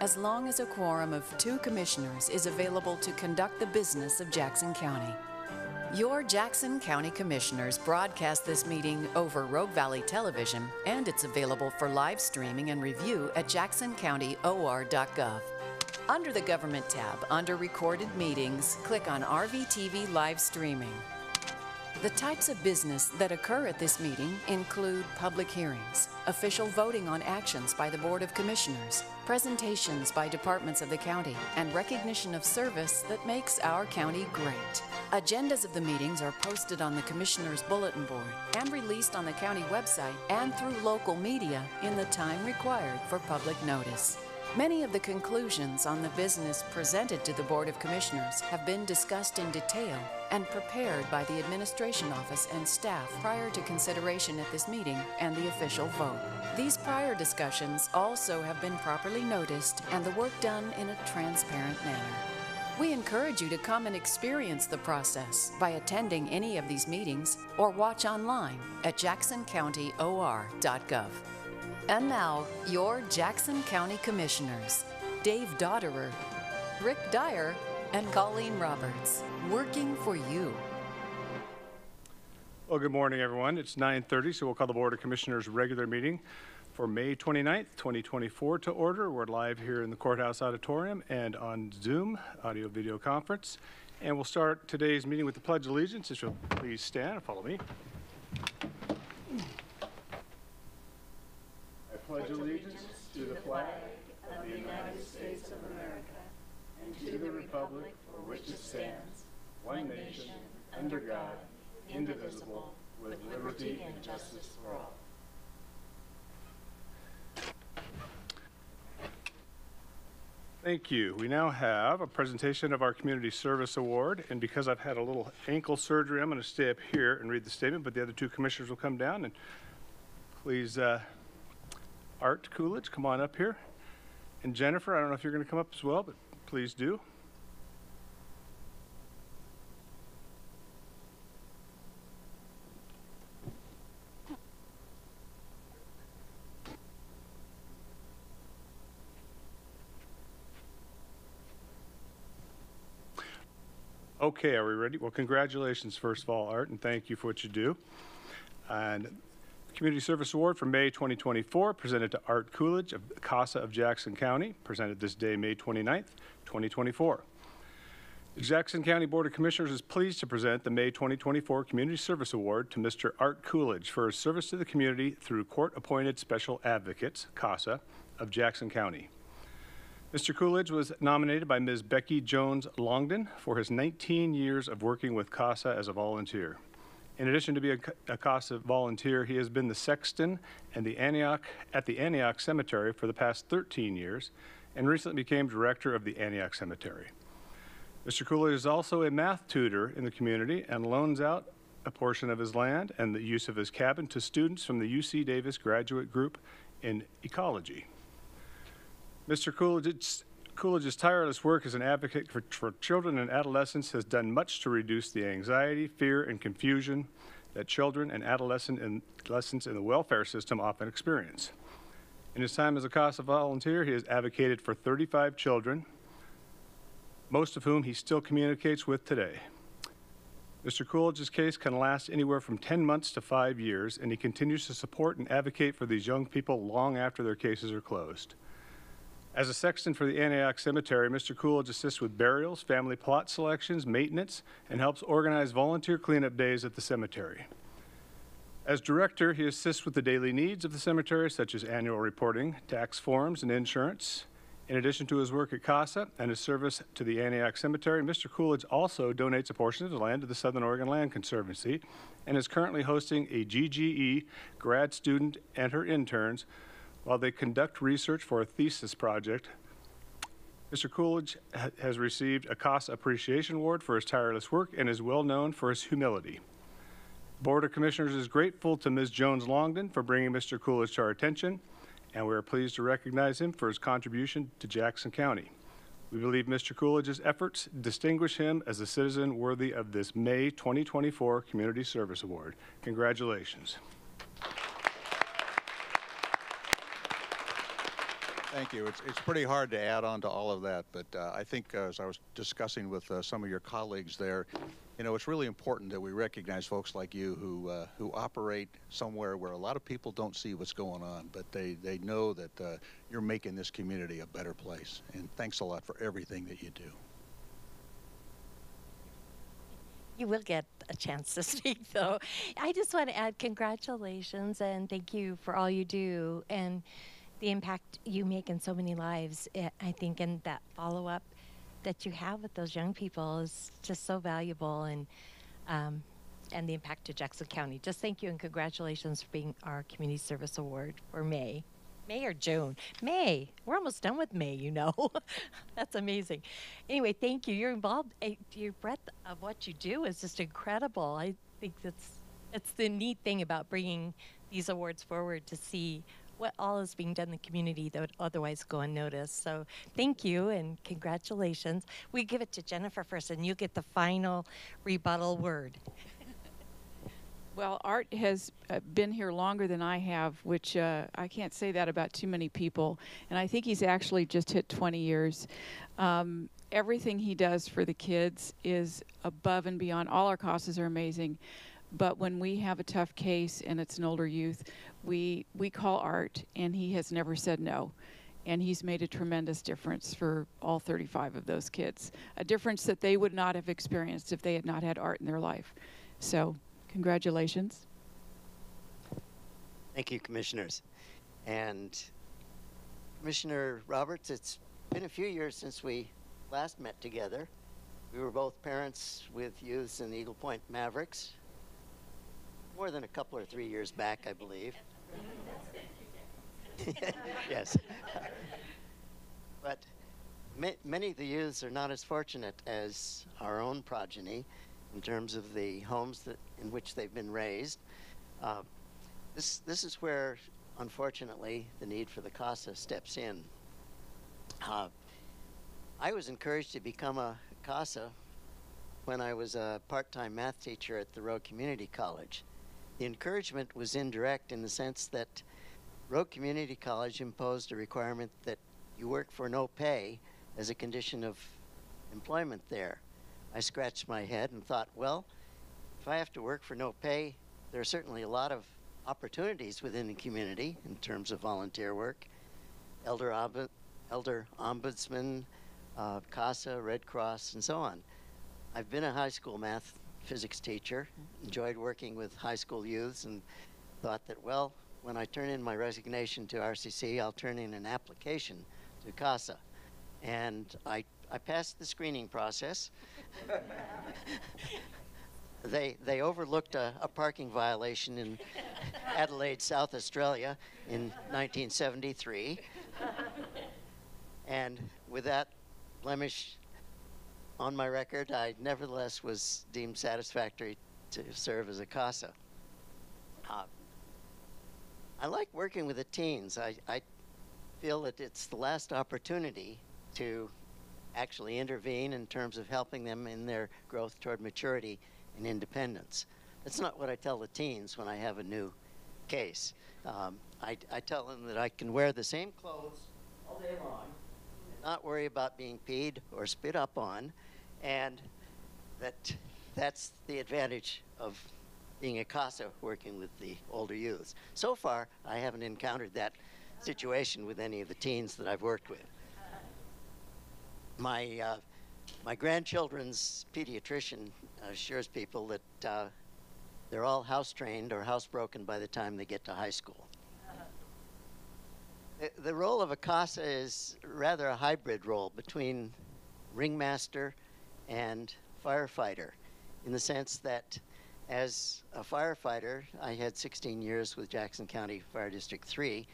as long as a quorum of 2 commissioners is available to conduct the business of Jackson County. Your Jackson County Commissioners broadcast this meeting over Rogue Valley Television, and it's available for live streaming and review at jacksoncountyor.gov. Under the Government tab, under Recorded Meetings, click on RVTV Live Streaming. The types of business that occur at this meeting include public hearings, official voting on actions by the Board of Commissioners, presentations by departments of the county, and recognition of service that makes our county great. Agendas of the meetings are posted on the Commissioners' Bulletin Board and released on the county website and through local media in the time required for public notice. Many of the conclusions on the business presented to the Board of Commissioners have been discussed in detail and prepared by the Administration Office and staff prior to consideration at this meeting and the official vote. These prior discussions also have been properly noticed and the work done in a transparent manner. We encourage you to come and experience the process by attending any of these meetings or watch online at jacksoncountyor.gov. And now, your Jackson County Commissioners, Dave Dodderer, Rick Dyer, and Colleen Roberts, working for you. Well, good morning, everyone. It's 9:30, so we'll call the Board of Commissioners regular meeting for May 29th, 2024 to order. We're live here in the Courthouse Auditorium and on Zoom, audio-video conference. And we'll start today's meeting with the Pledge of Allegiance. If you'll please stand and follow me. I pledge allegiance to the flag of the United States of America and to the republic for which it stands, one nation, under God, indivisible, with liberty and justice for all. Thank you. We now have a presentation of our Community Service Award, and because I've had a little ankle surgery, I'm going to stay up here and read the statement, but the other 2 commissioners will come down. And please, Art Coolidge, come on up here. And Jennifer, I don't know if you're going to come up as well, but please do. Okay, are we ready? Well, congratulations, first of all, Art, and thank you for what you do. And the Community Service Award for May 2024, presented to Art Coolidge of CASA of Jackson County, presented this day, May 29th, 2024. The Jackson County Board of Commissioners is pleased to present the May 2024 Community Service Award to Mr. Art Coolidge for his service to the community through court-appointed special advocates, CASA, of Jackson County. Mr. Coolidge was nominated by Ms. Becky Jones Longden for his 19 years of working with CASA as a volunteer. In addition to being a CASA volunteer, he has been the sexton at the Antioch Cemetery for the past 13 years and recently became director of the Antioch Cemetery. Mr. Coolidge is also a math tutor in the community and loans out a portion of his land and the use of his cabin to students from the UC Davis Graduate Group in Ecology. Mr. Coolidge's tireless work as an advocate for children and adolescents has done much to reduce the anxiety, fear, and confusion that children and adolescents in the welfare system often experience. In his time as a CASA volunteer, he has advocated for 35 children, most of whom he still communicates with today. Mr. Coolidge's case can last anywhere from 10 months to 5 years, and he continues to support and advocate for these young people long after their cases are closed. As a sexton for the Antioch Cemetery, Mr. Coolidge assists with burials, family plot selections, maintenance, and helps organize volunteer cleanup days at the cemetery. As director, he assists with the daily needs of the cemetery, such as annual reporting, tax forms, and insurance. In addition to his work at CASA and his service to the Antioch Cemetery, Mr. Coolidge also donates a portion of the land to the Southern Oregon Land Conservancy and is currently hosting a GGE grad student and her interns while they conduct research for a thesis project. Mr. Coolidge has received a CASA Appreciation Award for his tireless work and is well known for his humility. The Board of Commissioners is grateful to Ms. Jones Longden for bringing Mr. Coolidge to our attention, and we are pleased to recognize him for his contribution to Jackson County. We believe Mr. Coolidge's efforts distinguish him as a citizen worthy of this May 2024 Community Service Award. Congratulations. Thank you. It's pretty hard to add on to all of that, but I think as I was discussing with some of your colleagues there, you know, it's really important that we recognize folks like you who operate somewhere where a lot of people don't see what's going on, but they know that you're making this community a better place. And thanks a lot for everything that you do. You will get a chance to speak, though. I just want to add congratulations and thank you for all you do and the impact you make in so many lives. I think, and that follow-up that you have with those young people is just so valuable, and the impact to Jackson County. Just thank you and congratulations for being our Community Service Award for May. May or June? May. We're almost done with May, you know. That's amazing. Anyway, thank you. You're involved. Your breadth of what you do is just incredible. I think it's the neat thing about bringing these awards forward to see what all is being done in the community that would otherwise go unnoticed. So thank you and congratulations. We give it to Jennifer first, and you get the final rebuttal word. Well, Art has been here longer than I have, which I can't say that about too many people. And I think he's actually just hit 20 years. Everything he does for the kids is above and beyond. All our causes are amazing. But when we have a tough case and it's an older youth, we call Art, and he has never said no. And he's made a tremendous difference for all 35 of those kids, a difference that they would not have experienced if they had not had Art in their life. So congratulations. Thank you, Commissioners. And Commissioner Roberts, it's been a few years since we last met together. We were both parents with youths in the Eagle Point Mavericks. More than a couple or 3 years back, I believe. Yes. But many of the youths are not as fortunate as our own progeny in terms of the homes in which they've been raised. This is where, unfortunately, the need for the CASA steps in. I was encouraged to become a CASA when I was a part-time math teacher at the Rogue Community College. The encouragement was indirect in the sense that Rogue Community College imposed a requirement that you work for no pay as a condition of employment there. I scratched my head and thought, well, if I have to work for no pay, there are certainly a lot of opportunities within the community in terms of volunteer work. Elder Ombudsman, CASA, Red Cross, and so on. I've been a high school math physics teacher, enjoyed working with high school youths, and thought that, well, when I turn in my resignation to RCC, I'll turn in an application to CASA. And I passed the screening process. They overlooked a parking violation in Adelaide, South Australia in 1973. And with that blemish on my record, I nevertheless was deemed satisfactory to serve as a CASA. I like working with the teens. I feel that it's the last opportunity to actually intervene in terms of helping them in their growth toward maturity and independence. That's not what I tell the teens when I have a new case. I tell them that I can wear the same clothes all day long, not worry about being peed or spit up on, and that's the advantage of being a CASA working with the older youths. So far, I haven't encountered that situation with any of the teens that I've worked with. My grandchildren's pediatrician assures people that they're all house trained or housebroken by the time they get to high school. The role of a CASA is rather a hybrid role between ringmaster and firefighter, in the sense that as a firefighter, I had 16 years with Jackson County Fire District 3.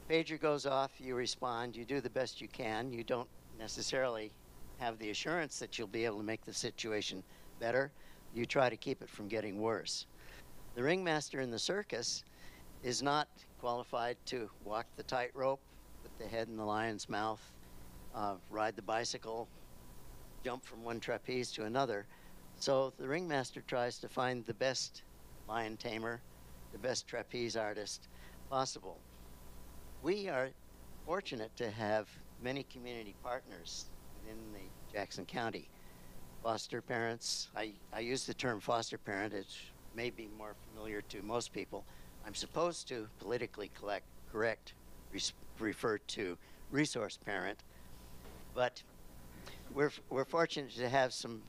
Pager goes off, you respond, you do the best you can. You don't necessarily have the assurance that you'll be able to make the situation better. You try to keep it from getting worse. The ringmaster in the circus is not qualified to walk the tightrope, put the head in the lion's mouth, ride the bicycle, jump from one trapeze to another. So the ringmaster tries to find the best lion tamer, the best trapeze artist possible. We are fortunate to have many community partners within the Jackson County. Foster parents, I use the term foster parent, it may be more familiar to most people. I'm supposed to politically correct refer to resource parent, but we're fortunate to have some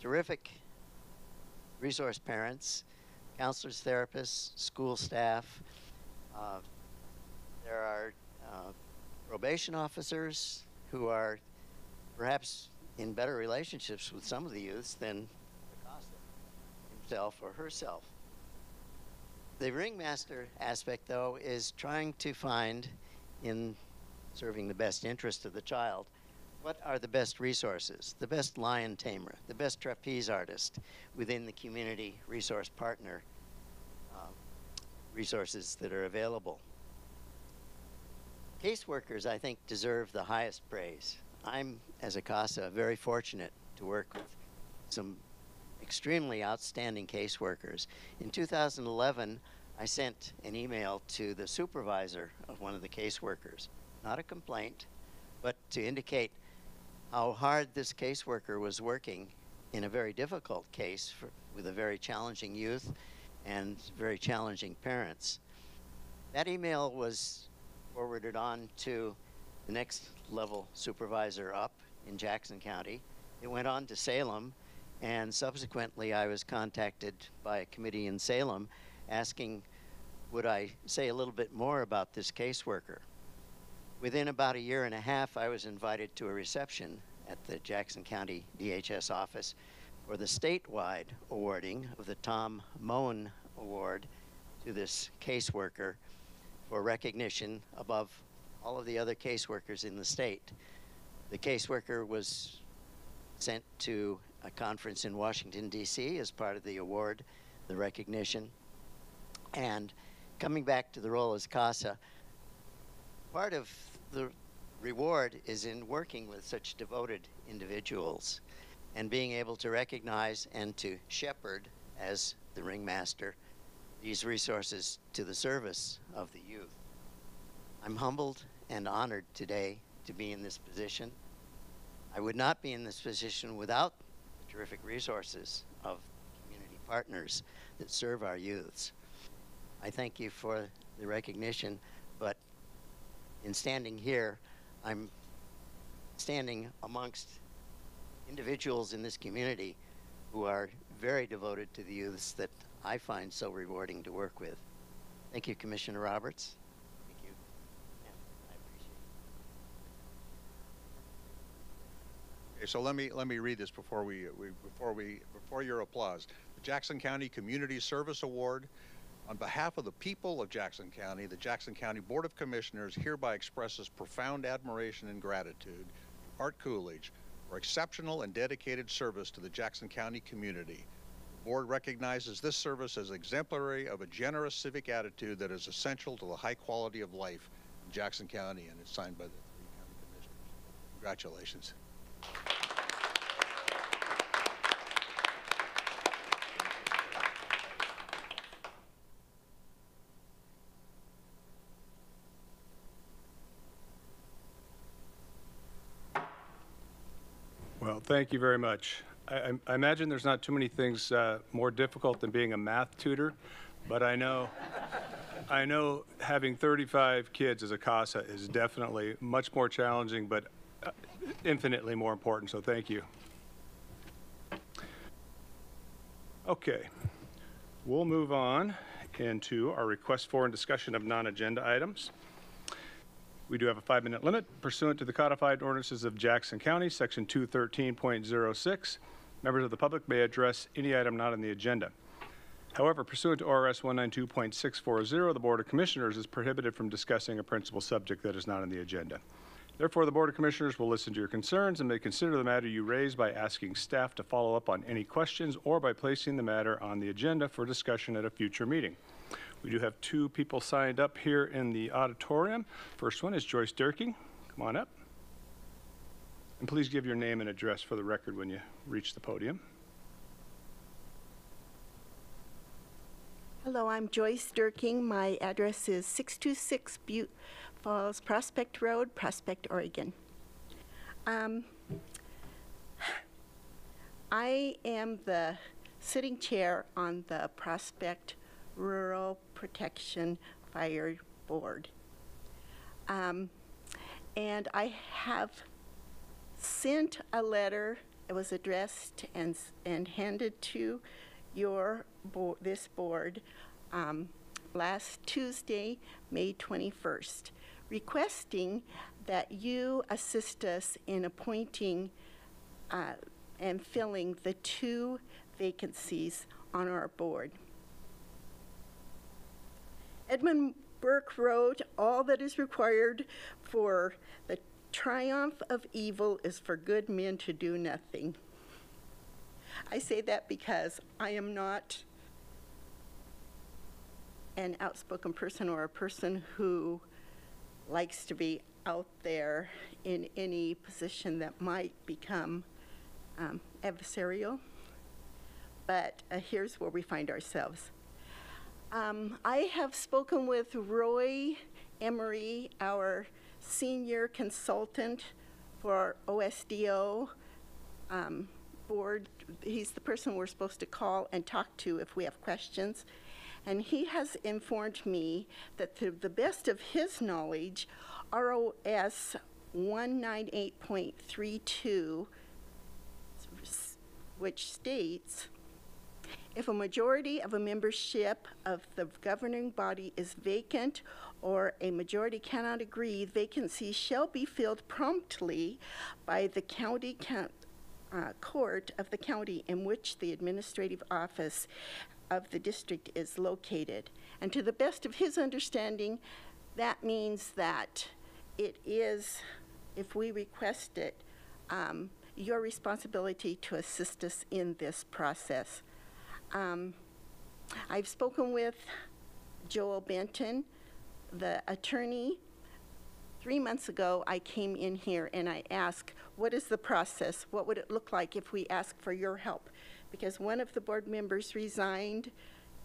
terrific resource parents, counselors, therapists, school staff. There are probation officers who are perhaps in better relationships with some of the youths than Acosta himself or herself. The ringmaster aspect, though, is trying to find, in serving the best interest of the child, what are the best resources, the best lion tamer, the best trapeze artist within the community resource partner resources that are available. Caseworkers, I think, deserve the highest praise. I'm, as a CASA, very fortunate to work with some extremely outstanding caseworkers. In 2011, I sent an email to the supervisor of one of the caseworkers, not a complaint, but to indicate how hard this caseworker was working in a very difficult case with a very challenging youth and very challenging parents. That email was forwarded on to the next level supervisor up in Jackson County. It went on to Salem, and subsequently I was contacted by a committee in Salem asking would I say a little bit more about this caseworker. Within about a year and a half, I was invited to a reception at the Jackson County DHS office for the statewide awarding of the Tom Moen Award to this caseworker for recognition above all of the other caseworkers in the state. The caseworker was sent to a conference in Washington, D.C. as part of the award, the recognition. And coming back to the role as CASA, part of the reward is in working with such devoted individuals and being able to recognize and to shepherd, as the ringmaster, these resources to the service of the youth. I'm humbled and honored today to be in this position. I would not be in this position without the terrific resources of community partners that serve our youths. I thank you for the recognition, but in standing here, I'm standing amongst individuals in this community who are very devoted to the youths that I find so rewarding to work with. Thank you, Commissioner Roberts. Thank you. Yeah, I appreciate it. Okay, so let me read this before your applause. The Jackson County Community Service Award. On behalf of the people of Jackson County, the Jackson County Board of Commissioners hereby expresses profound admiration and gratitude to Art Coolidge for exceptional and dedicated service to the Jackson County community. The board recognizes this service as exemplary of a generous civic attitude that is essential to the high quality of life in Jackson County, and it's signed by the 3 county commissioners. Congratulations. Well, thank you very much. I imagine there's not too many things more difficult than being a math tutor, but I know having 35 kids as a CASA is definitely much more challenging, but infinitely more important, so thank you. Okay, we'll move on into our request for and discussion of non-agenda items. We do have a 5-minute limit pursuant to the codified ordinances of Jackson County, section 213.06. Members of the public may address any item not on the agenda. However, pursuant to ORS 192.640, the Board of Commissioners is prohibited from discussing a principal subject that is not on the agenda. Therefore, the Board of Commissioners will listen to your concerns and may consider the matter you raise by asking staff to follow up on any questions or by placing the matter on the agenda for discussion at a future meeting. We do have 2 people signed up here in the auditorium. First one is Joyce Durking. Come on up. And please give your name and address for the record when you reach the podium. Hello, I'm Joyce Durking. My address is 626 Falls Prospect Road, Prospect, Oregon. I am the sitting chair on the Prospect Rural Protection Fire Board. And I have sent a letter. It was addressed and handed to this board last Tuesday, May 21st, requesting that you assist us in appointing and filling the 2 vacancies on our board. Edmund Burke wrote, "All that is required for the triumph of evil is for good men to do nothing." I say that because I am not an outspoken person or a person who likes to be out there in any position that might become adversarial. But here's where we find ourselves. I have spoken with Roy Emery, our senior consultant for OSDO board. He's the person we're supposed to call and talk to if we have questions. And he has informed me that to the best of his knowledge, ROS 198.32, which states, if a majority of a membership of the governing body is vacant or a majority cannot agree, vacancies shall be filled promptly by the county court of the county in which the administrative office of the district is located. And to the best of his understanding, that means that it is, if we request it, your responsibility to assist us in this process. I've spoken with Joel Benton, the attorney. 3 months ago, I came in here and I asked, what is the process? What would it look like if we asked for your help? Because one of the board members resigned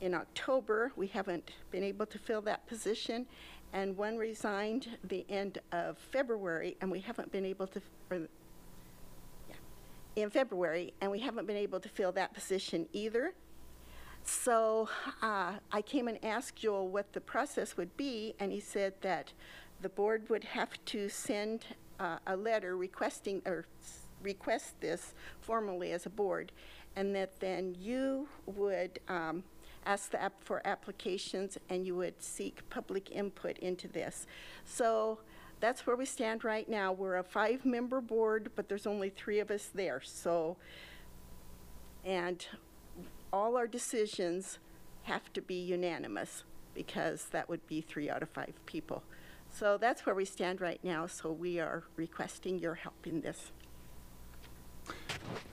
in October. We haven't been able to fill that position. And one resigned the end of February, and we haven't been able to, in February, and we haven't been able to fill that position either. So I came and asked Joel what the process would be, and he said that the board would have to send a letter requesting, or request this formally as a board, and that then you would ask for applications and you would seek public input into this. So that's where we stand right now. We're a 5-member board, but there's only 3 of us there. So, and all our decisions have to be unanimous because that would be 3 out of 5 people. So that's where we stand right now. So we are requesting your help in this.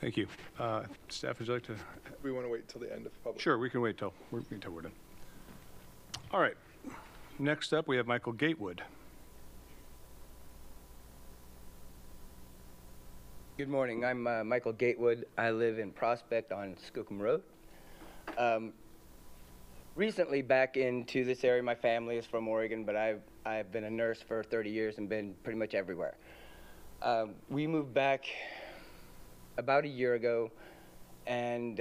Thank you. Staff, would you like to? We want to wait till the end of public. Sure, we can wait till we're done. All right. Next up, we have Michael Gatewood. Good morning. I'm Michael Gatewood. I live in Prospect on Skookum Road. Recently back into this area. My family is from Oregon, but I've been a nurse for 30 years and been pretty much everywhere. We moved back about a year ago, and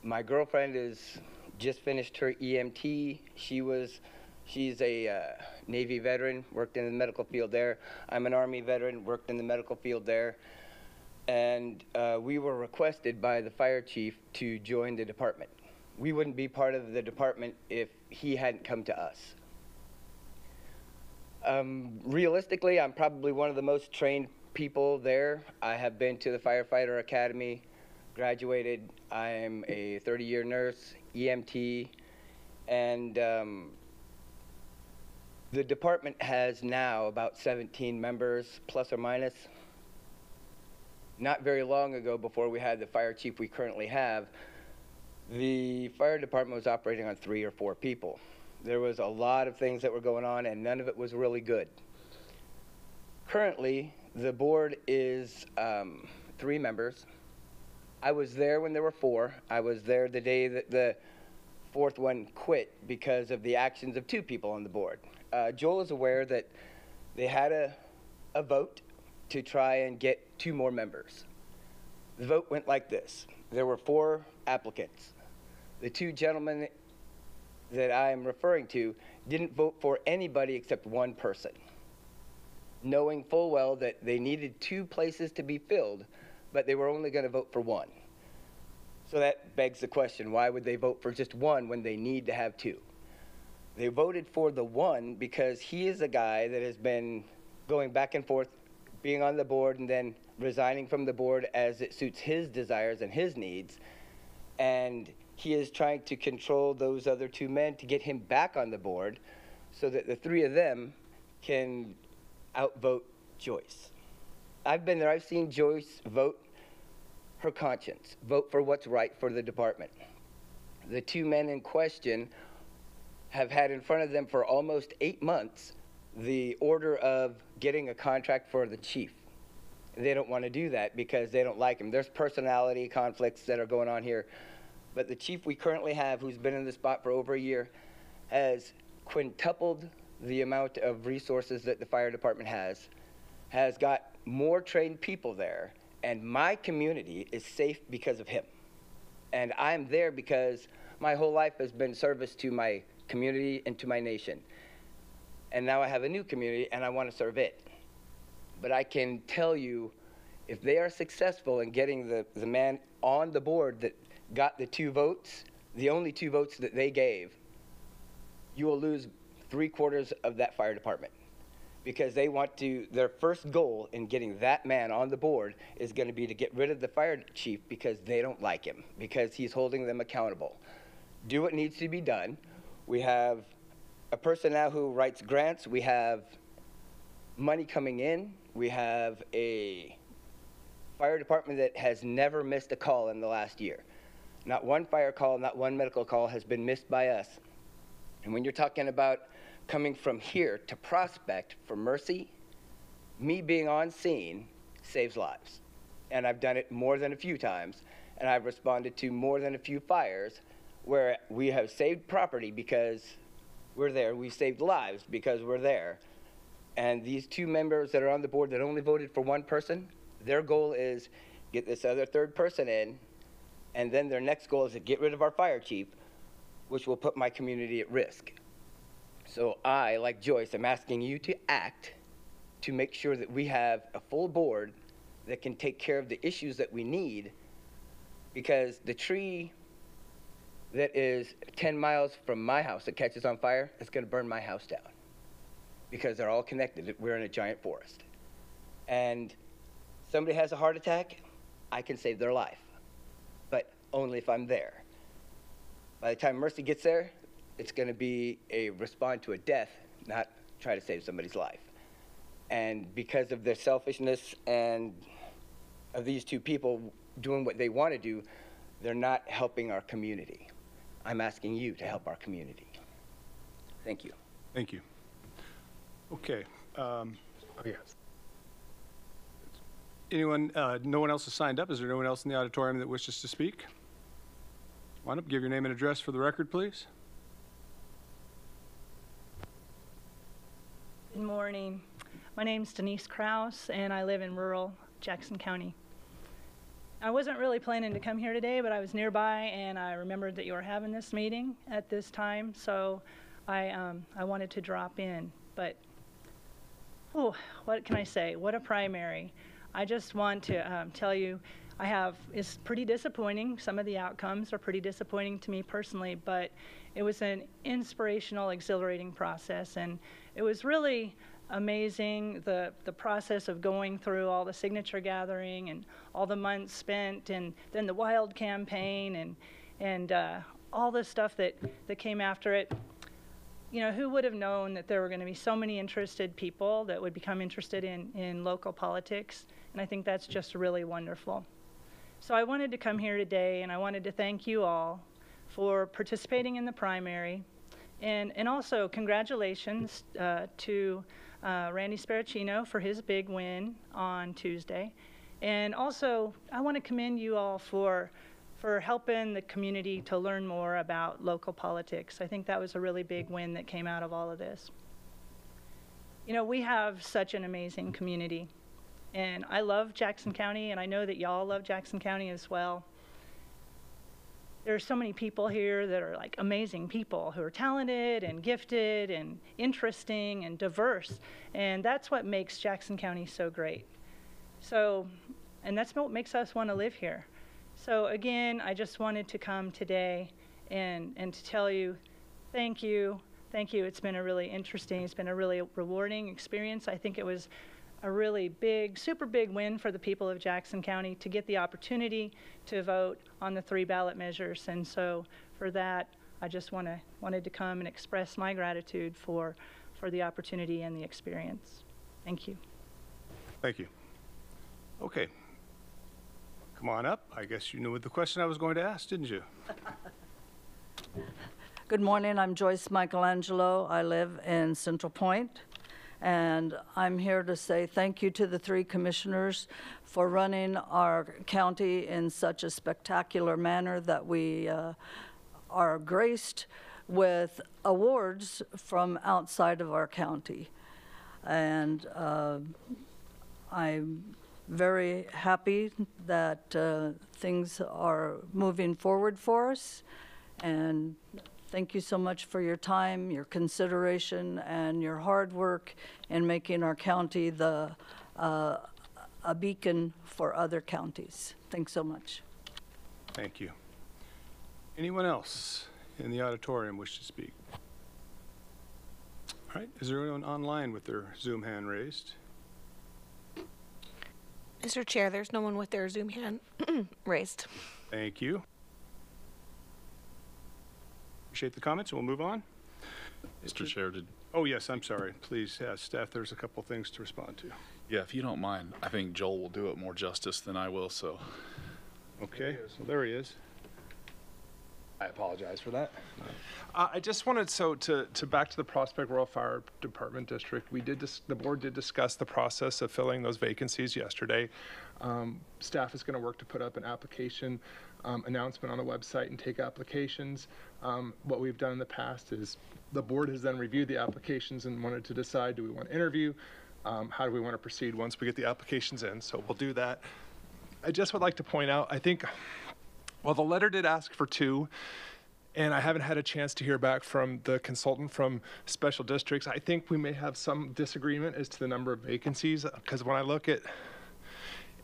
my girlfriend is just finished her EMT. She's a Navy veteran, worked in the medical field there. I'm an Army veteran, worked in the medical field there. And we were requested by the fire chief to join the department. We wouldn't be part of the department if he hadn't come to us. Realistically, I'm probably one of the most trained people there. I have been to the firefighter academy, graduated. I am a 30-year nurse, EMT, and the department has now about 17 members, plus or minus. Not very long ago, before we had the fire chief we currently have, the fire department was operating on 3 or 4 people. There was a lot of things that were going on, and none of it was really good. Currently, the board is 3 members. I was there when there were 4. I was there the day that the 4th one quit because of the actions of 2 people on the board. Joel is aware that they had a vote to try and get 2 more members. The vote went like this. There were 4 applicants. The 2 gentlemen that I'm referring to didn't vote for anybody except 1 person, knowing full well that they needed 2 places to be filled, but they were only going to vote for 1. So that begs the question, why would they vote for just 1 when they need to have 2? They voted for the 1 because he is a guy that has been going back and forth, being on the board and then resigning from the board as it suits his desires and his needs. And he is trying to control those other 2 men to get him back on the board so that the 3 of them can outvote Joyce. I've been there. I've seen Joyce vote her conscience, vote for what's right for the department. The 2 men in question have had in front of them for almost 8 months the order of getting a contract for the chief. They don't want to do that because they don't like him. There's personality conflicts that are going on here. But the chief we currently have, who's been in the spot for over a year, has quintupled the amount of resources that the fire department has got more trained people there, and my community is safe because of him. And I'm there because my whole life has been service to my community and to my nation. And now I have a new community and I want to serve it. But I can tell you, if they are successful in getting the man on the board that got the 2 votes, the only 2 votes that they gave, you will lose 3/4 of that fire department. Because they want to, their first goal in getting that man on the board is going to be to get rid of the fire chief because they don't like him, because he's holding them accountable. Do what needs to be done. We have a person now who writes grants. We have money coming in. We have a fire department that has never missed a call in the last year. Not one fire call, not one medical call has been missed by us. And when you're talking about coming from here to Prospect for Mercy, me being on scene saves lives. And I've done it more than a few times, and I've responded to more than a few fires where we have saved property because we're there. We've saved lives because we're there. And these 2 members that are on the board that only voted for 1 person, their goal is get this other 3rd person in, and then their next goal is to get rid of our fire chief, which will put my community at risk. So I, like Joyce, am asking you to act to make sure that we have a full board that can take care of the issues that we need, because the tree that is 10 miles from my house that catches on fire is going to burn my house down because they're all connected. We're in a giant forest. And somebody has a heart attack, I can save their life, but only if I'm there. By the time Mercy gets there, it's going to be a respond to a death, not try to save somebody's life. And because of their selfishness and of these 2 people doing what they want to do, they're not helping our community. I'm asking you to help our community. Thank you. Thank you. Okay. Anyone, no one else has signed up. Is there no one else in the auditorium that wishes to speak? Why don't you give your name and address for the record, please? Good morning. My name's Denise Krause, and I live in rural Jackson County. I wasn't really planning to come here today, but I was nearby, and I remembered that you were having this meeting at this time, so I wanted to drop in. But, oh, what can I say? What a primary. I just want to tell you, it's pretty disappointing. Some of the outcomes are pretty disappointing to me personally, but it was an inspirational, exhilarating process, and it was really amazing, the process of going through all the signature gathering and all the months spent, and then the wild campaign and all the stuff that came after it. You know, who would have known that there were going to be so many interested people that would become interested in local politics? And I think that's just really wonderful. So I wanted to come here today, and I wanted to thank you all for participating in the primary, and also congratulations to Randy Sparacino for his big win on Tuesday. And also, I want to commend you all for helping the community to learn more about local politics. I think that was a really big win that came out of all of this. You know, we have such an amazing community, and I love Jackson County, and I know that y'all love Jackson County as well. There's so many people here that are like amazing people who are talented and gifted and interesting and diverse, and that's what makes Jackson County so great. So, and that's what makes us want to live here. So again, I just wanted to come today and to tell you thank you. Thank you. It's been a really interesting, it's been a really rewarding experience. I think it was a really big, super big win for the people of Jackson County to get the opportunity to vote on the 3 ballot measures. And so for that, I just wanted to come and express my gratitude for the opportunity and the experience. Thank you. Thank you. Okay. Come on up. I guess you knew what the question I was going to ask, didn't you? Good morning. I'm Joyce Michelangelo. I live in Central Point. And I'm here to say thank you to the 3 commissioners for running our county in such a spectacular manner that we are graced with awards from outside of our county. And I'm very happy that things are moving forward for us. And thank you so much for your time, your consideration, and your hard work in making our county a beacon for other counties. Thanks so much. Thank you. Anyone else in the auditorium wish to speak? All right. Is there anyone online with their Zoom hand raised? Mr. Chair, there's no one with their Zoom hand raised. Thank you. Appreciate the comments, and we'll move on. Mr. Chair, Oh, yes, I'm sorry. Please, staff, there's a couple things to respond to. yeah, if you don't mind, I think Joel will do it more justice than I will, so. Okay, so there he is. I apologize for that. I just wanted, to back to the Prospect Rural Fire Department District, the board did discuss the process of filling those vacancies yesterday. Staff is going to work to put up an application announcement on the website and take applications. What we've done in the past is the board has then reviewed the applications and wanted to decide, do we want to interview? How do we want to proceed once we get the applications in? So we'll do that. I just would like to point out, I think, well, the letter did ask for 2, and I haven't had a chance to hear back from the consultant from special districts. I think we may have some disagreement as to the number of vacancies, because when I look at,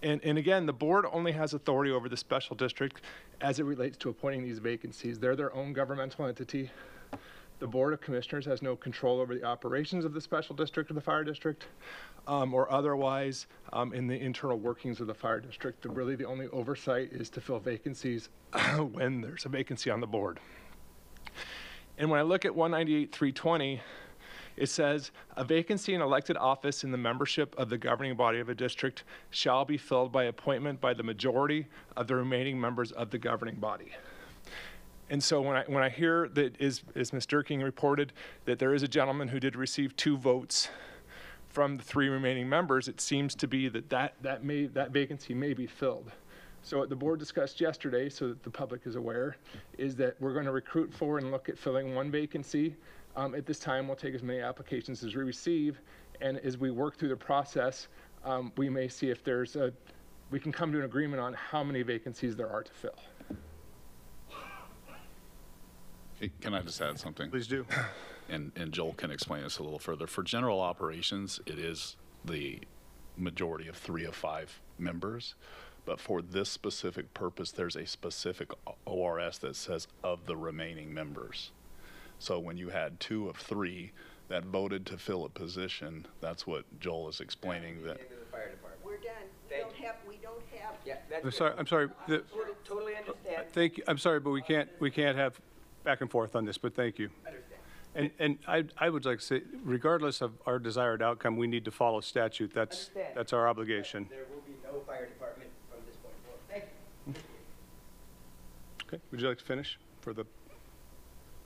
and again, the board only has authority over the special district as it relates to appointing these vacancies. They're their own governmental entity. The Board of Commissioners has no control over the operations of the special district or the fire district, or otherwise in the internal workings of the fire district. Really, the only oversight is to fill vacancies when there's a vacancy on the board. And when I look at 198-320, it says, a vacancy in elected office in the membership of the governing body of a district shall be filled by appointment by the majority of the remaining members of the governing body. And so when I hear that, as Ms. Durking reported, that there is a gentleman who did receive 2 votes from the 3 remaining members, it seems to be that vacancy may be filled. So what the board discussed yesterday, so that the public is aware, is that we're going to recruit for and look at filling 1 vacancy. At this time, we'll take as many applications as we receive, and as we work through the process, we may see if we can come to an agreement on how many vacancies there are to fill. Can I just add something? Please do. And Joel can explain this a little further. For general operations, it is the majority of 3 of 5 members. But for this specific purpose, there's a specific ORS that says of the remaining members. So when you had 2 of 3 that voted to fill a position, that's what Joel is explaining. That We're done. We don't have. Yeah, I'm sorry. Totally understand. Thank you. I'm sorry, but we can't have back and forth on this, but thank you. And I would like to say, regardless of our desired outcome, we need to follow statute. That's our obligation. There will be no fire department from this point forward. Thank you. Okay. Would you like to finish for the?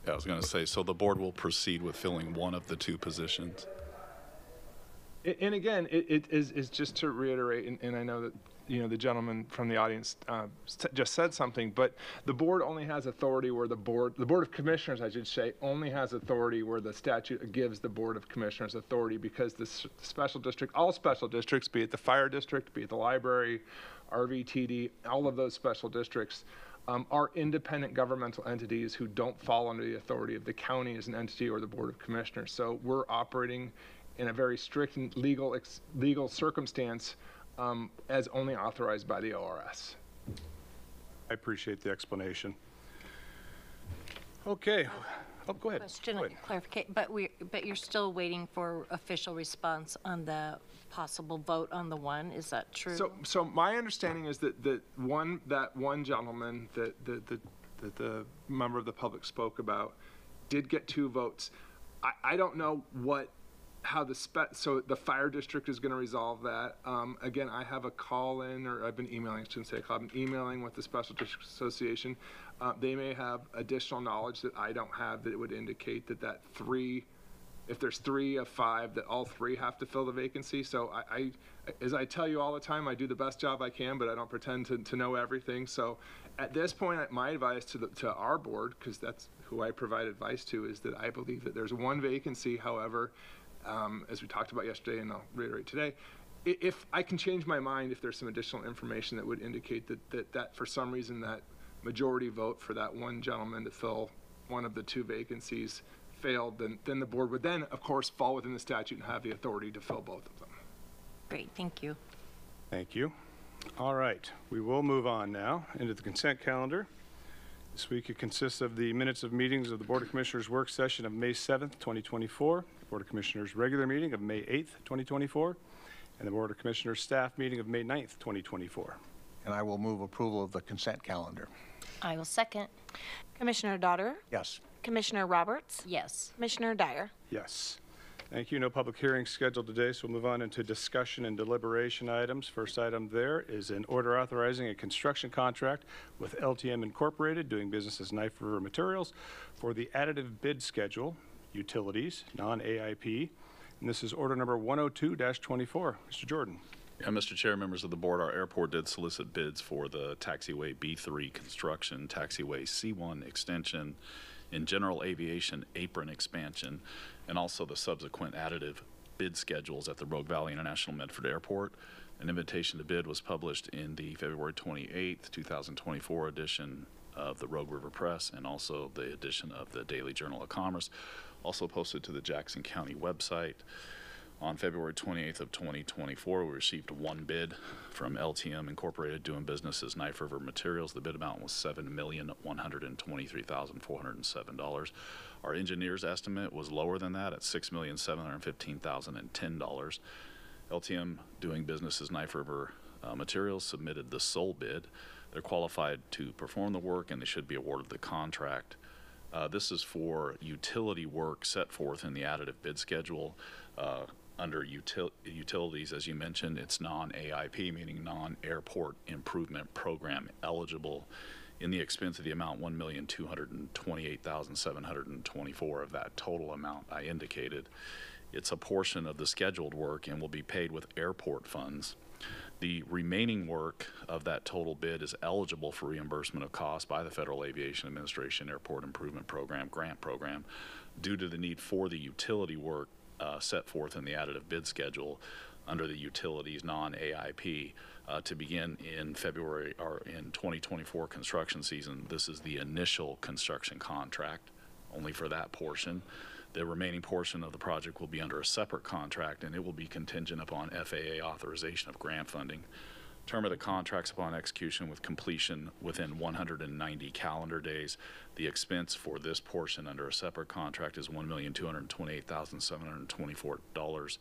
Yeah, I was going to say, so the board will proceed with filling 1 of the 2 positions. And again, it is just to reiterate, and I know that the gentleman from the audience just said something, but the board only has authority where the Board of Commissioners, I should say, only has authority where the statute gives the Board of Commissioners authority, because the special district, all special districts, be it the fire district, be it the library, RVTD, all of those special districts are independent governmental entities who don't fall under the authority of the county as an entity or the Board of Commissioners. So we're operating in a very strict legal circumstance as only authorized by the ORS. I appreciate the explanation. Okay. Oh, go ahead. Question, Go ahead. clarification, but you're still waiting for official response on the possible vote on the one. Is that true? So my understanding is that one gentleman that the member of the public spoke about did get 2 votes. I don't know how so the fire district is going to resolve that. Again, I have a call in, or I've been emailing, I shouldn't say a call, I've been emailing with the Special District Association. They may have additional knowledge that I don't have that would indicate that 3, if there's 3 of 5, that all 3 have to fill the vacancy. So I as I tell you all the time, I do the best job I can, but I don't pretend to know everything. So at this point, my advice to our board, because that's who I provide advice to, is that I believe that there's 1 vacancy. However, as we talked about yesterday, and I'll reiterate today, if I can change my mind, if there's some additional information that would indicate that for some reason that majority vote for that 1 gentleman to fill one of the 2 vacancies failed, then the board would then, of course, fall within the statute and have the authority to fill both of them. Great, thank you. Thank you. All right, we will move on now into the consent calendar. This week it consists of the minutes of meetings of the Board of Commissioners work session of May 7th, 2024, the Board of Commissioners regular meeting of May 8th, 2024, and the Board of Commissioners staff meeting of May 9th, 2024. And I will move approval of the consent calendar. I will second. Commissioner Daughter? Yes. Commissioner Roberts? Yes. Commissioner Dyer? Yes. Thank you. No public hearings scheduled today, so we'll move on into discussion and deliberation items. First item there is an order authorizing a construction contract with LTM Incorporated, doing business as Knife River Materials, for the additive bid schedule, utilities, non-AIP. And this is order number 102-24. Mr. Jordan. Yeah, Mr. Chair, members of the board, our airport did solicit bids for the taxiway B3 construction, taxiway C1 extension, and general aviation apron expansion, and also the subsequent additive bid schedules at the Rogue Valley International Medford Airport. An invitation to bid was published in the February 28th, 2024 edition of the Rogue River Press, and also the edition of the Daily Journal of Commerce, also posted to the Jackson County website. On February 28th of 2024, we received 1 bid from LTM Incorporated, doing business as Knife River Materials. The bid amount was $7,123,407. Our engineer's estimate was lower than that at $6,715,010. LTM, doing business as Knife River Materials, submitted the sole bid. They're qualified to perform the work, and they should be awarded the contract. This is for utility work set forth in the additive bid schedule. Under utilities, as you mentioned, it's non-AIP, meaning non-airport improvement program eligible, in the expense of the amount $1,228,724 of that total amount I indicated. It's a portion of the scheduled work and will be paid with airport funds. The remaining work of that total bid is eligible for reimbursement of costs by the Federal Aviation Administration Airport Improvement Program grant program, due to the need for the utility work set forth in the additive bid schedule under the utilities non-AIP to begin in February or in 2024 construction season. This is the initial construction contract only for that portion. The remaining portion of the project will be under a separate contract, and it will be contingent upon FAA authorization of grant funding. Term of the contracts upon execution with completion within 190 calendar days. The expense for this portion under a separate contract is $1,228,724.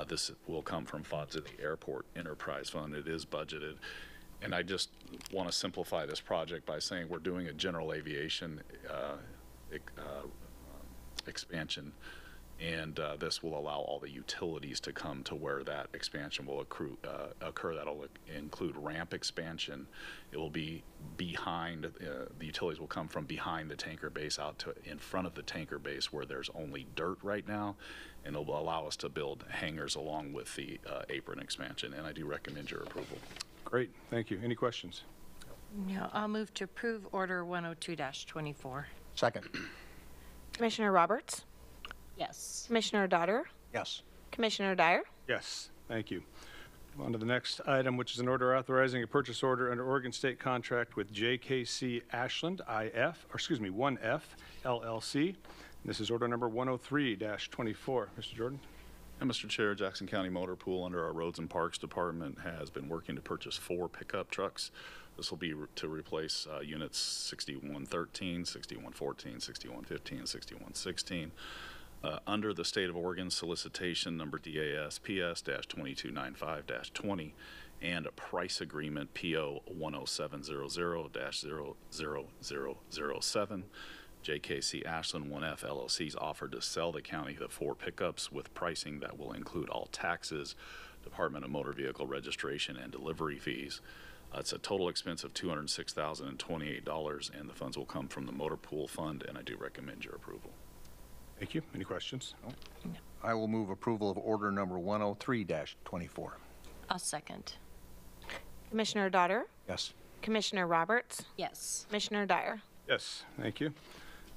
This will come from funds of the Airport Enterprise Fund. It is budgeted. And I just want to simplify this project by saying we're doing a general aviation expansion, and this will allow all the utilities to come to where that expansion will occur. That'll include ramp expansion. It will be behind, the utilities will come from behind the tanker base out to in front of the tanker base where there's only dirt right now, and it will allow us to build hangars along with the apron expansion, and I do recommend your approval. Great, thank you. Any questions? No, I'll move to approve Order 102-24. Second. Commissioner Roberts? Yes. Commissioner Daughter? Yes. Commissioner Dyer? Yes, thank you. On to the next item, which is an order authorizing a purchase order under Oregon State contract with JKC Ashland 1F LLC. This is order number 103-24. Mr. Jordan? And Mr. Chair, Jackson County Motor Pool under our Roads and Parks Department has been working to purchase 4 pickup trucks. This will be to replace units 6113, 6114, 6115, and 6116. Under the State of Oregon solicitation number DAS PS-2295-20 and a price agreement PO 10700-00007, JKC Ashland 1F LLC's offered to sell the county the 4 pickups with pricing that will include all taxes, Department of Motor Vehicle registration, and delivery fees. It's a total expense of $206,028, and the funds will come from the Motor Pool Fund, and I do recommend your approval. Thank you. Any questions? No. I will move approval of order number 103-24. I'll second. Commissioner Daughter? Yes. Commissioner Roberts? Yes. Commissioner Dyer? Yes, thank you.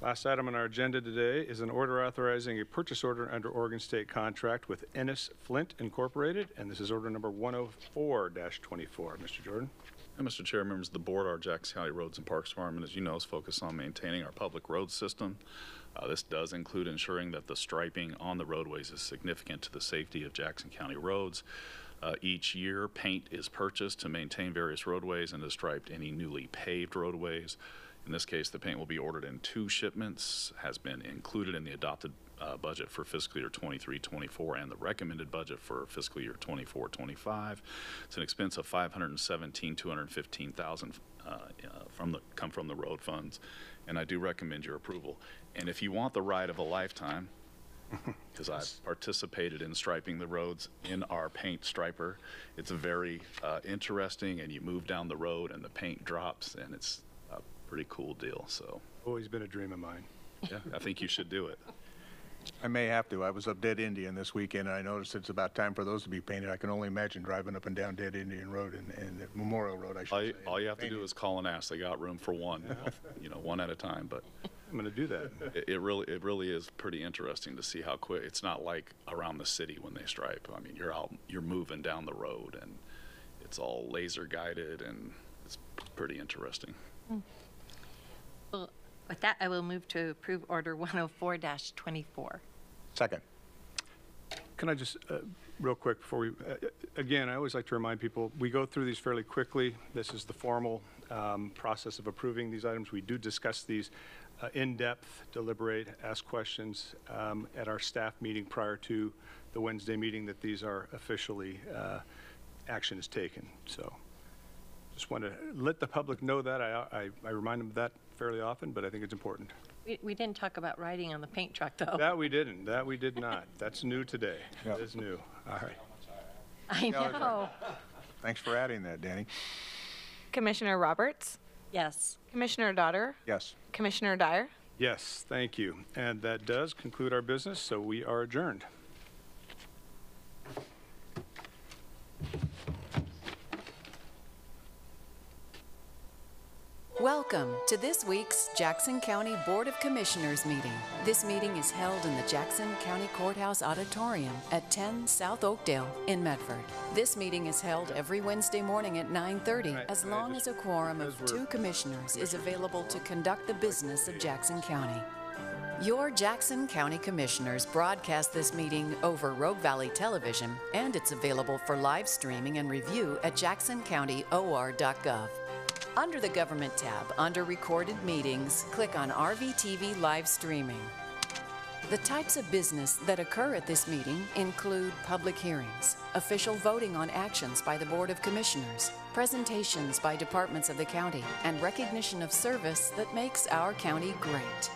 Last item on our agenda today is an order authorizing a purchase order under Oregon State contract with Ennis Flint Incorporated, and this is order number 104-24. Mr. Jordan? And Mr. Chair, members of the board, our Jackson County Roads and Parks Department, as you know, is focused on maintaining our public road system. This does include ensuring that the striping on the roadways is significant to the safety of Jackson County roads. Each year, paint is purchased to maintain various roadways and to stripe any newly paved roadways. In this case, the paint will be ordered in 2 shipments, has been included in the adopted budget for fiscal year 23-24 and the recommended budget for fiscal year 24-25. It's an expense of $517,215,000 come from the road funds, and I do recommend your approval. And if you want the ride of a lifetime, because I've participated in striping the roads in our paint striper, it's very interesting, and you move down the road and the paint drops, and it's a pretty cool deal. So Always been a dream of mine. yeah, I think you should do it. I may have to. I was up Dead Indian this weekend, and I noticed it's about time for those to be painted. I can only imagine driving up and down Dead Indian Road and Memorial Road, I should say. All you have to do is call and ask. They got room for one, one at a time. But I'm going to do that. it really is pretty interesting to see how quick. It's not like around the city when they stripe. I mean, you're moving down the road, and it's all laser guided, and it's pretty interesting. Well, with that, I will move to approve Order 104-24. Second. Can I just, real quick before we, again, I always like to remind people, we go through these fairly quickly. This is the formal process of approving these items. We do discuss these in depth, deliberate, ask questions at our staff meeting prior to the Wednesday meeting that these are officially, action is taken. So just want to let the public know that. I remind them of that fairly often, but I think it's important. We didn't talk about riding on the paint truck, though. That we didn't. That we did not. That's new today. Yep. That is new. All right. I know. Thanks for adding that, Danny. Commissioner Roberts? Yes. Commissioner Daughter? Yes. Commissioner Dyer? Yes, thank you. And that does conclude our business, so we are adjourned. Welcome to this week's Jackson County Board of Commissioners meeting. This meeting is held in the Jackson County Courthouse Auditorium at 10 South Oakdale in Medford. This meeting is held every Wednesday morning at 9:30 as long as a quorum of 2 commissioners is available to conduct the business of Jackson County. Your Jackson County Commissioners broadcast this meeting over Rogue Valley Television, and it's available for live streaming and review at jacksoncountyor.gov. Under the Government tab, under Recorded Meetings, click on RVTV Live Streaming. The types of business that occur at this meeting include public hearings, official voting on actions by the Board of Commissioners, presentations by departments of the county, and recognition of service that makes our county great.